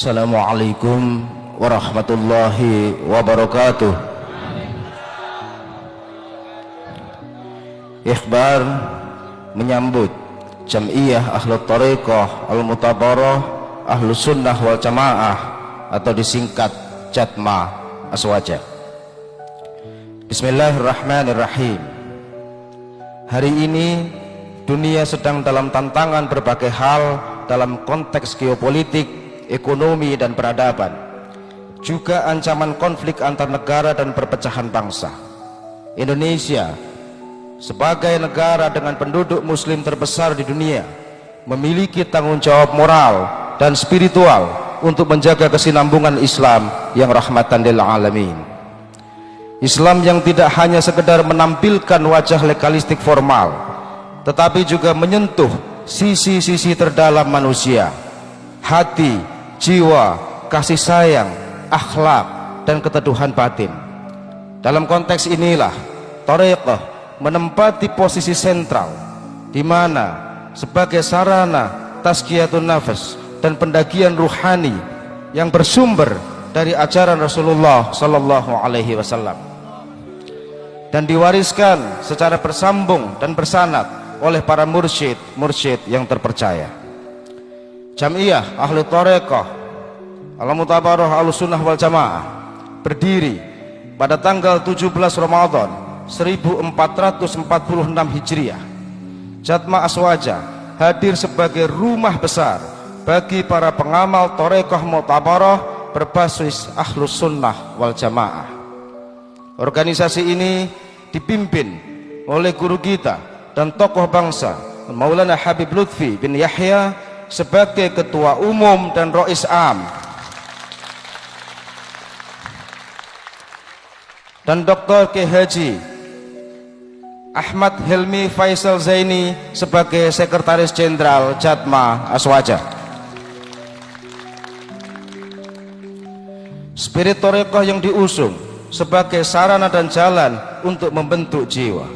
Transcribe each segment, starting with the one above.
Assalamualaikum warahmatullahi wabarakatuh. Ikhbar menyambut Jam'iyah Ahlul Thariqah Al-Mutabarah Ahlus Sunnah wal Jamaah atau disingkat Jatma Aswaja. Bismillahirrahmanirrahim. Hari ini dunia sedang dalam tantangan berbagai hal dalam konteks geopolitik, ekonomi dan peradaban, juga ancaman konflik antar negara dan perpecahan bangsa. Indonesia sebagai negara dengan penduduk muslim terbesar di dunia memiliki tanggung jawab moral dan spiritual untuk menjaga kesinambungan Islam yang rahmatan lil alamin. Islam yang tidak hanya sekedar menampilkan wajah legalistik formal, tetapi juga menyentuh sisi-sisi terdalam manusia, hati, jiwa, kasih sayang, akhlak, dan keteduhan batin. Dalam konteks inilah Thariqah menempati posisi sentral, di mana sebagai sarana tazkiyatun nafas dan pendakian ruhani yang bersumber dari ajaran Rasulullah Sallallahu Alaihi Wasallam dan diwariskan secara bersambung dan bersanad oleh para mursyid yang terpercaya. Jam'iyah Ahlul Thariqah Al-Mutabarah Ahlus Sunnah wal Jamaah berdiri pada tanggal 17 Ramadan 1446 Hijriah. Jatma Aswaja hadir sebagai rumah besar bagi para pengamal Thariqah Mutabarah berbasis Ahlus Sunnah wal Jamaah. Organisasi ini dipimpin oleh guru kita dan tokoh bangsa Maulana Habib Lutfi bin Yahya sebagai ketua umum dan Rois Am, dan Dr. K. Haji Ahmad Helmi Faisal Zaini sebagai Sekretaris Jenderal Jatma Aswaja. Spirit Thariqah yang diusung sebagai sarana dan jalan untuk membentuk jiwa.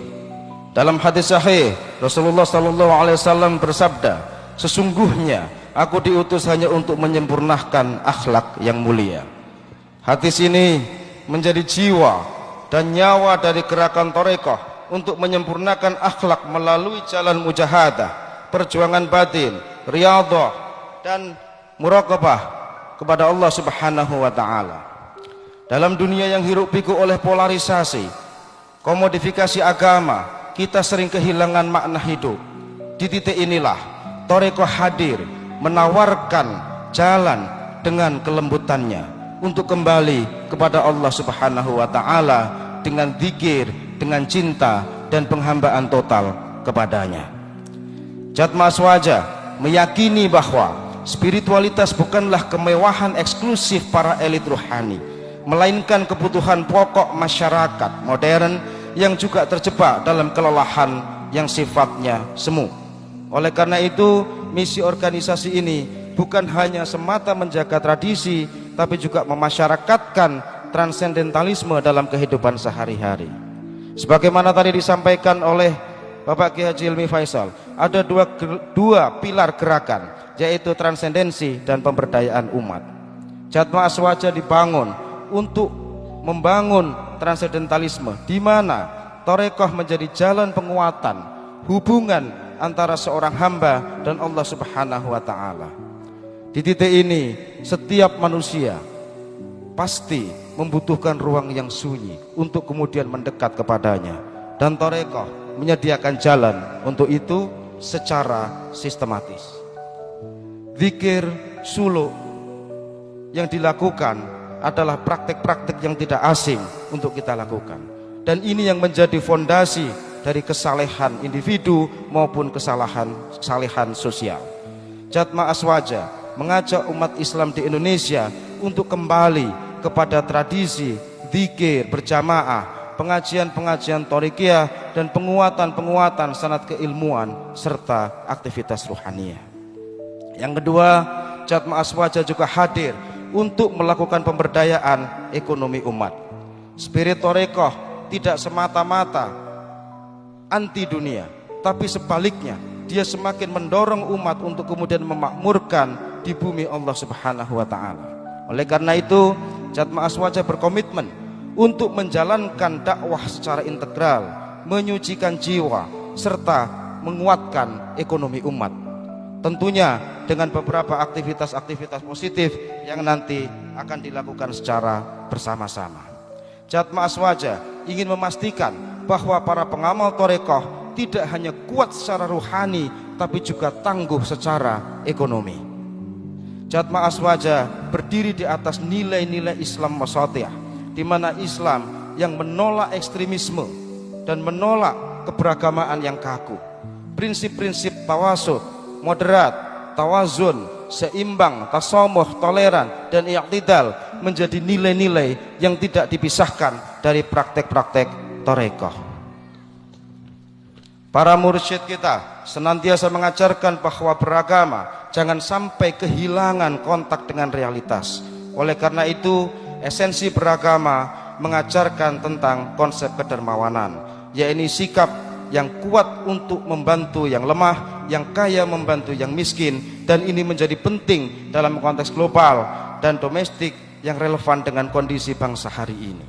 Dalam hadis sahih Rasulullah Sallallahu Alaihi Wasallam bersabda, sesungguhnya aku diutus hanya untuk menyempurnakan akhlak yang mulia. Hadis ini menjadi jiwa dan nyawa dari gerakan Thariqah untuk menyempurnakan akhlak melalui jalan mujahadah, perjuangan batin, riyadhah dan muraqabah kepada Allah Subhanahu wa taala. Dalam dunia yang hiruk pikuk oleh polarisasi, komodifikasi agama, kita sering kehilangan makna hidup. Di titik inilah Thariqah hadir menawarkan jalan dengan kelembutannya untuk kembali kepada Allah Subhanahu wa taala dengan zikir, dengan cinta dan penghambaan total kepadanya. Jatma Aswaja meyakini bahwa spiritualitas bukanlah kemewahan eksklusif para elit ruhani, melainkan kebutuhan pokok masyarakat modern yang juga terjebak dalam kelelahan yang sifatnya semu. Oleh karena itu, misi organisasi ini bukan hanya semata menjaga tradisi, tapi juga memasyarakatkan transendentalisme dalam kehidupan sehari-hari. Sebagaimana tadi disampaikan oleh Bapak Kiai Haji Helmi Faisal, ada dua pilar gerakan, yaitu transendensi dan pemberdayaan umat. Jatma Aswaja dibangun untuk membangun transendentalisme, di mana Thariqah menjadi jalan penguatan hubungan antara seorang hamba dan Allah Subhanahu wa taala. Di titik ini setiap manusia pasti membutuhkan ruang yang sunyi untuk kemudian mendekat kepadanya, dan Thariqah menyediakan jalan untuk itu secara sistematis. Zikir suluk yang dilakukan adalah praktek-praktek yang tidak asing untuk kita lakukan, dan ini yang menjadi fondasi dari kesalehan individu maupun kesalehan sosial. Jatma Aswaja mengajak umat Islam di Indonesia untuk kembali kepada tradisi zikir berjamaah, pengajian-pengajian thariqiyah dan penguatan-penguatan sanad keilmuan serta aktivitas ruhaniyah. Yang kedua, Jatma Aswaja juga hadir untuk melakukan pemberdayaan ekonomi umat. Spirit Thariqah tidak semata-mata anti dunia, tapi sebaliknya dia semakin mendorong umat untuk kemudian memakmurkan di bumi Allah Subhanahu wa taala. Oleh karena itu, Jatma Aswaja berkomitmen untuk menjalankan dakwah secara integral, menyucikan jiwa serta menguatkan ekonomi umat. Tentunya dengan beberapa aktivitas-aktivitas positif yang nanti akan dilakukan secara bersama-sama. Jatma Aswaja ingin memastikan bahwa para pengamal Torekoh tidak hanya kuat secara ruhani, tapi juga tangguh secara ekonomi. Jatma Aswaja berdiri di atas nilai-nilai Islam wasatiyah, di mana Islam yang menolak ekstremisme dan menolak keberagamaan yang kaku. Prinsip-prinsip tawasud, moderat, tawazun, seimbang, tasamuh, toleran, dan i'tidal menjadi nilai-nilai yang tidak dipisahkan dari praktek-praktek Torekoh. Para mursyid kita senantiasa mengajarkan bahwa beragama jangan sampai kehilangan kontak dengan realitas. Oleh karena itu, esensi beragama mengajarkan tentang konsep kedermawanan, yaitu sikap yang kuat untuk membantu yang lemah, yang kaya membantu yang miskin, dan ini menjadi penting dalam konteks global dan domestik yang relevan dengan kondisi bangsa hari ini.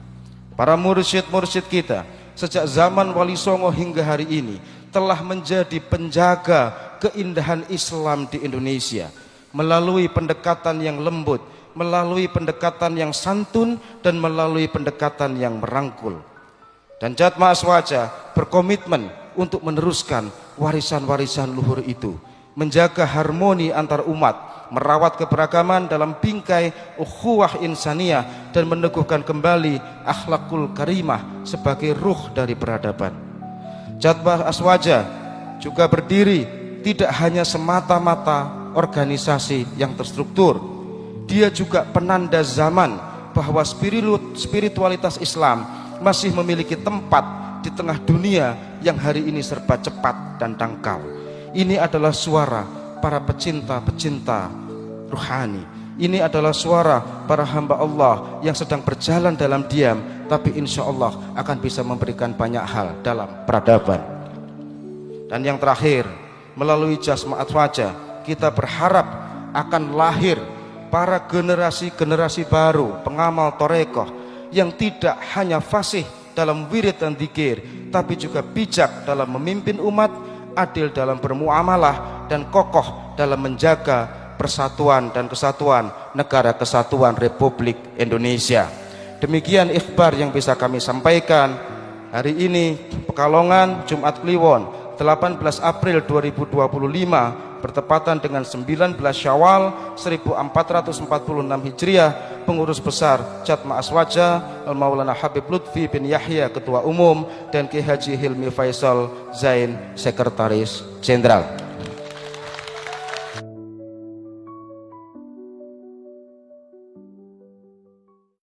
Para mursyid-mursyid kita sejak zaman Wali Songo hingga hari ini telah menjadi penjaga keindahan Islam di Indonesia melalui pendekatan yang lembut, melalui pendekatan yang santun, dan melalui pendekatan yang merangkul. Dan Jatma Aswaja berkomitmen untuk meneruskan warisan-warisan luhur itu, menjaga harmoni antar umat, merawat keberagaman dalam bingkai ukhuwah insaniyah, dan meneguhkan kembali akhlakul karimah sebagai ruh dari peradaban. Jatma Aswaja juga berdiri tidak hanya semata-mata organisasi yang terstruktur, dia juga penanda zaman bahwa spiritualitas Islam masih memiliki tempat di tengah dunia yang hari ini serba cepat dan dangkal. Ini adalah suara para pecinta-pecinta ruhani. Ini adalah suara para hamba Allah yang sedang berjalan dalam diam, tapi insya Allah akan bisa memberikan banyak hal dalam peradaban. Dan yang terakhir, melalui Jatma Aswaja kita berharap akan lahir para generasi-generasi baru pengamal Torekoh yang tidak hanya fasih dalam wirid dan dzikir, tapi juga bijak dalam memimpin umat, adil dalam bermuamalah, dan kokoh dalam menjaga persatuan dan kesatuan negara kesatuan Republik Indonesia. Demikian ikhbar yang bisa kami sampaikan hari ini. Pekalongan, Jumat Kliwon 18 April 2025 bertepatan dengan 19 Syawal 1446 Hijriah. Pengurus besar Jatma Aswaja Al-Maulana Habib Lutfi bin Yahya Ketua Umum, dan Ki Haji Hilmi Faisal Zain Sekretaris Jenderal.